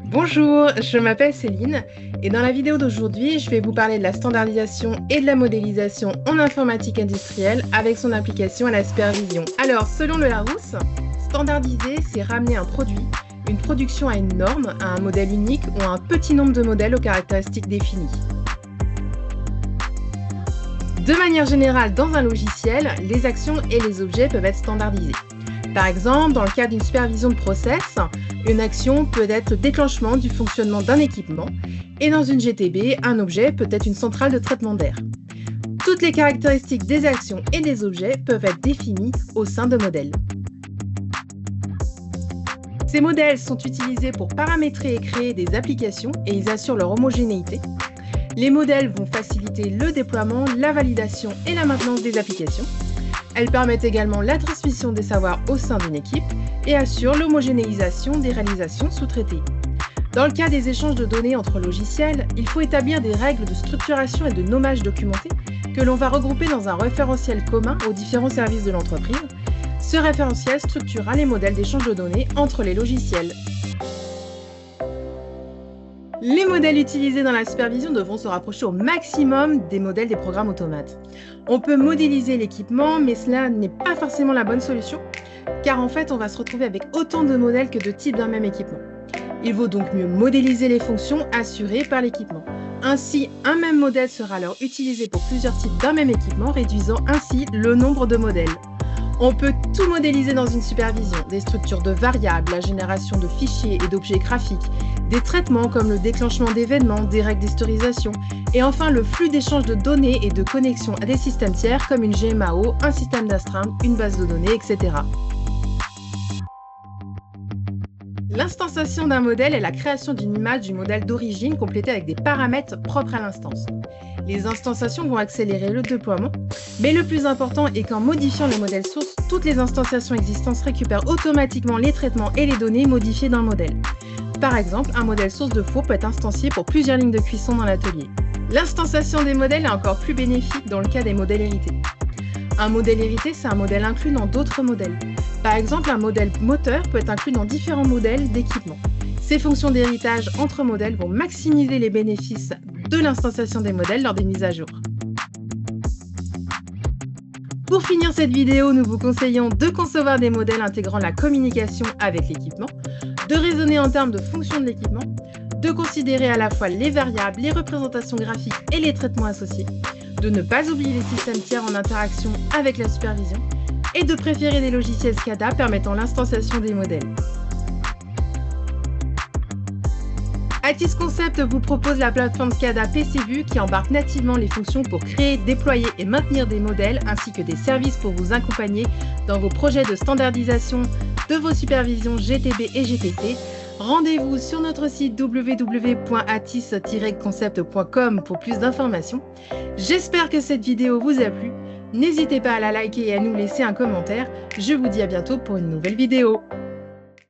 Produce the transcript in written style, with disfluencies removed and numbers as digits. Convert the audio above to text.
Bonjour, je m'appelle Céline et dans la vidéo d'aujourd'hui, je vais vous parler de la standardisation et de la modélisation en informatique industrielle avec son application à la supervision. Alors, selon le Larousse, standardiser, c'est ramener un produit, une production à une norme, à un modèle unique ou à un petit nombre de modèles aux caractéristiques définies. De manière générale, dans un logiciel, les actions et les objets peuvent être standardisés. Par exemple, dans le cas d'une supervision de process, une action peut être le déclenchement du fonctionnement d'un équipement et dans une GTB, un objet peut être une centrale de traitement d'air. Toutes les caractéristiques des actions et des objets peuvent être définies au sein de modèles. Ces modèles sont utilisés pour paramétrer et créer des applications et ils assurent leur homogénéité. Les modèles vont faciliter le déploiement, la validation et la maintenance des applications. Elles permettent également la transmission des savoirs au sein d'une équipe et assurent l'homogénéisation des réalisations sous-traitées. Dans le cas des échanges de données entre logiciels, il faut établir des règles de structuration et de nommage documentés que l'on va regrouper dans un référentiel commun aux différents services de l'entreprise. Ce référentiel structurera les modèles d'échange de données entre les logiciels. Les modèles utilisés dans la supervision devront se rapprocher au maximum des modèles des programmes automates. On peut modéliser l'équipement, mais cela n'est pas forcément la bonne solution, car en fait, on va se retrouver avec autant de modèles que de types d'un même équipement. Il vaut donc mieux modéliser les fonctions assurées par l'équipement. Ainsi, un même modèle sera alors utilisé pour plusieurs types d'un même équipement, réduisant ainsi le nombre de modèles. On peut tout modéliser dans une supervision, des structures de variables, la génération de fichiers et d'objets graphiques, des traitements comme le déclenchement d'événements, des règles d'historisation, et enfin le flux d'échange de données et de connexion à des systèmes tiers comme une GMAO, un système d'astreinte, une base de données, etc. L'instanciation d'un modèle est la création d'une image du modèle d'origine complétée avec des paramètres propres à l'instance. Les instanciations vont accélérer le déploiement, mais le plus important est qu'en modifiant le modèle source, toutes les instanciations existantes récupèrent automatiquement les traitements et les données modifiées d'un modèle. Par exemple, un modèle source de four peut être instancié pour plusieurs lignes de cuisson dans l'atelier. L'instanciation des modèles est encore plus bénéfique dans le cas des modèles hérités. Un modèle hérité, c'est un modèle inclus dans d'autres modèles. Par exemple, un modèle moteur peut être inclus dans différents modèles d'équipement. Ces fonctions d'héritage entre modèles vont maximiser les bénéfices de l'instanciation des modèles lors des mises à jour. Pour finir cette vidéo, nous vous conseillons de concevoir des modèles intégrant la communication avec l'équipement, de raisonner en termes de fonction de l'équipement, de considérer à la fois les variables, les représentations graphiques et les traitements associés, de ne pas oublier les systèmes tiers en interaction avec la supervision et de préférer des logiciels SCADA permettant l'instanciation des modèles. Atis Concept vous propose la plateforme SCADA PCView qui embarque nativement les fonctions pour créer, déployer et maintenir des modèles ainsi que des services pour vous accompagner dans vos projets de standardisation de vos supervisions GTB et GTC. Rendez-vous sur notre site www.atis-concept.com pour plus d'informations. J'espère que cette vidéo vous a plu. N'hésitez pas à la liker et à nous laisser un commentaire. Je vous dis à bientôt pour une nouvelle vidéo.